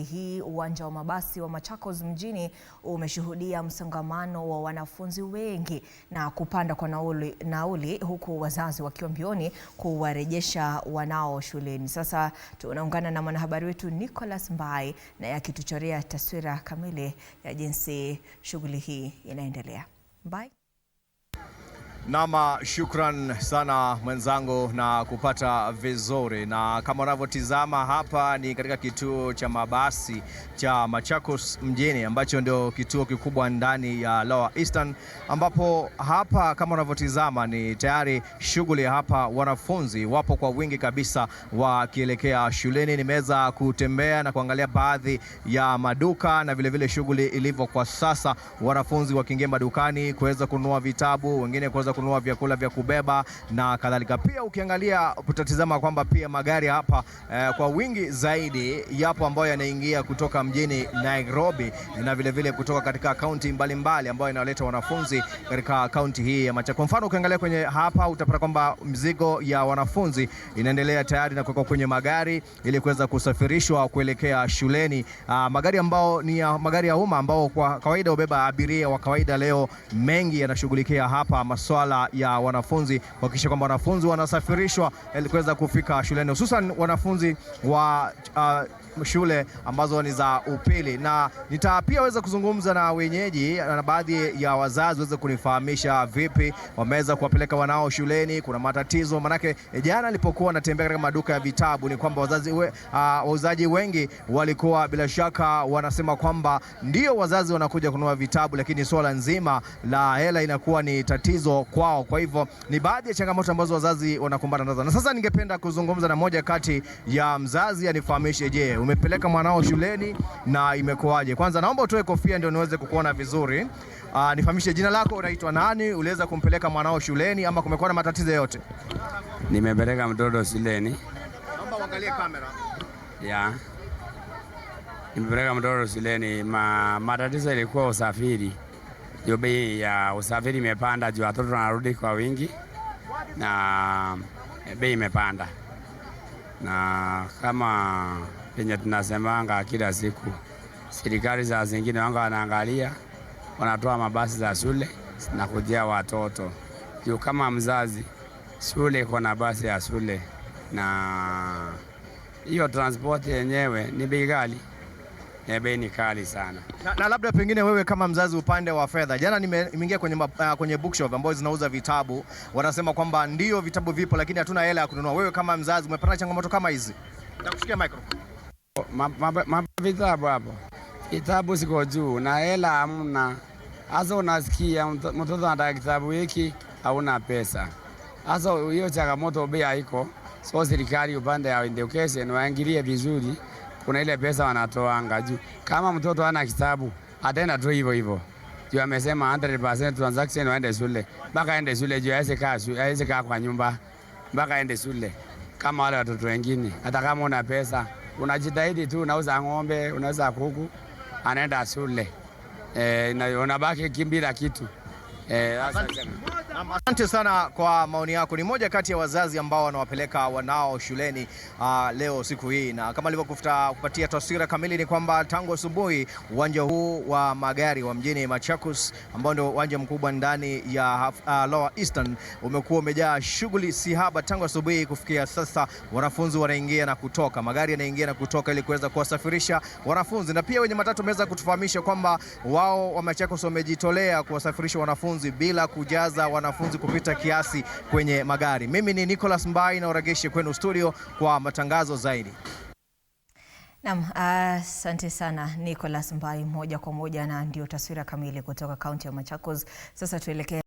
Hii uwanja wa mabasi wa Machakos mjini umeshuhudia msongamano wa wanafunzi wengi na kupanda kwa nauli huku wazazi wakiwa mbioni kuwarejesha wanao shuleni. Sasa tunaungana na mwanahabari wetu Nicholas Mbai na akituchorea taswira kamili ya jinsi shughuli hii inaendelea. Mbai. Nama, shukran sana mwenzangu na kupata vizuri, na kama unavyotizama hapa ni katika kituo cha mabasi cha Machakos mjini ambacho ndio kituo kikubwa ndani ya Lower Eastern, ambapo hapa kama unavyotizama ni tayari shughuli hapa, wanafunzi wapo kwa wingi kabisa wakielekea shuleni. Nimeweza kutembea na kuangalia baadhi ya maduka na vile shughuli ilivyo kwa sasa, wanafunzi wakiingia madukani kuweza kununua vitabu, wengine kuweza kununua vyakula vya kubeba na kadhalika. Pia ukiangalia utatizama kwamba pia magari hapa kwa wingi zaidi yapo ambayo yanaingia kutoka mjini Nairobi na vile kutoka katika kaunti mbalimbali ambayo inaleta wanafunzi katika kaunti hii ya Machakos. Kwa mfano ukiangalia kwenye hapa utapata kwamba mzigo ya wanafunzi inaendelea tayari na kuwekwa kwenye magari ili kuweza kusafirishwa kuelekea shuleni. Magari ambao ni magari ya umma ambao kwa kawaida ubeba abiria wa kawaida, leo mengi yanashughulikia hapa masuala ya wanafunzi kuhakikisha kwamba wanafunzi wanasafirishwa ili kuweza kufika shuleni, hususan wanafunzi wa shule ambazo ni za upili. Na pia weza kuzungumza na wenyeji na baadhi ya wazazi waweze kunifahamisha vipi wameweza kuwapeleka wanao shuleni. Kuna matatizo manake jana nilipokuwa natembea katika maduka ya vitabu ni kwamba wauzaji wengi walikuwa bila shaka wanasema kwamba ndio wazazi wanakuja kununua vitabu, lakini swala nzima la hela inakuwa ni tatizo kwao. Kwa hivyo ni baadhi ya changamoto ambazo wazazi wanakumbana nazo. Na sasa ningependa kuzungumza na moja kati ya mzazi anifahamishe, je, umepeleka mwanao shuleni na imekuwaje? Kwanza naomba utoe kofia ndio niweze kukuona vizuri. Nifahamishe jina lako, unaitwa nani, uliweza kumpeleka mwanao shuleni ama kumekuwa na matatizo yote? Nimepeleka mtoto shuleni. Naomba uangalie kamera. Nimepeleka mtoto shuleni. Matatizo ilikuwa usafiri. Hiyo bei ya usafiri imepanda juu watoto wanarudi kwa wingi na bei imepanda. Na kama penye tunasemanga kila siku, serikali za zingine wanga wanaangalia, wanatoa mabasi za shule na kujia watoto. Juu kama mzazi, shule iko na basi ya shule na hiyo transport yenyewe ni bei ghali. Bei ni kali sana. Na labda pengine wewe kama mzazi upande wa fedha, jana nimeingia kwenye bookshop ambazo zinauza vitabu, wanasema kwamba ndio vitabu vipo lakini hatuna hela ya kununua. Wewe kama mzazi umepata changamoto kama hizi? Nitakushikia microphone. Vitabu hapo, vitabu siko juu na hela hamna. Hasa unasikia mtoto anataka kitabu hiki, hauna pesa. Hasa hiyo changamoto bei haiko. So serikali upande ya education waangalie vizuri, kuna ile pesa wanatoanga juu. Kama mtoto hana kitabu ataenda tu hivyo. Juu amesema 100% transaction waende shule. Mpaka aende shule juu hawezi kaa kwa nyumba. Mpaka aende shule. Kama wale watoto wengine. Hata kama una pesa, unajitahidi tu, unauza ng'ombe, unauza kuku, anaenda shule. Unabaki kimbila kitu. Asante sana kwa maoni yako. Ni moja kati ya wazazi ambao wanawapeleka wanao shuleni leo siku hii, na kama kupatia taswira kamili ni kwamba tangu asubuhi uwanja huu wa magari wa mjini Machakos ambao ndio uwanja mkubwa ndani ya Lower Eastern umekuwa umejaa shughuli si haba tangu asubuhi kufikia sasa. Wanafunzi wanaingia na kutoka, magari yanaingia na kutoka ili kuweza kuwasafirisha wanafunzi, na pia wenye matatu wameweza kutufahamisha kwamba wao wa Machakos wamejitolea kuwasafirisha wanafunzi bila kujaza wanafunzi kupita kiasi kwenye magari. Mimi ni Nicholas Mbai na uregeshe kwenu studio kwa matangazo zaidi. Naam, asante sana Nicholas Mbai moja kwa moja, na ndio taswira kamili kutoka kaunti ya Machakos. Sasa tuelekee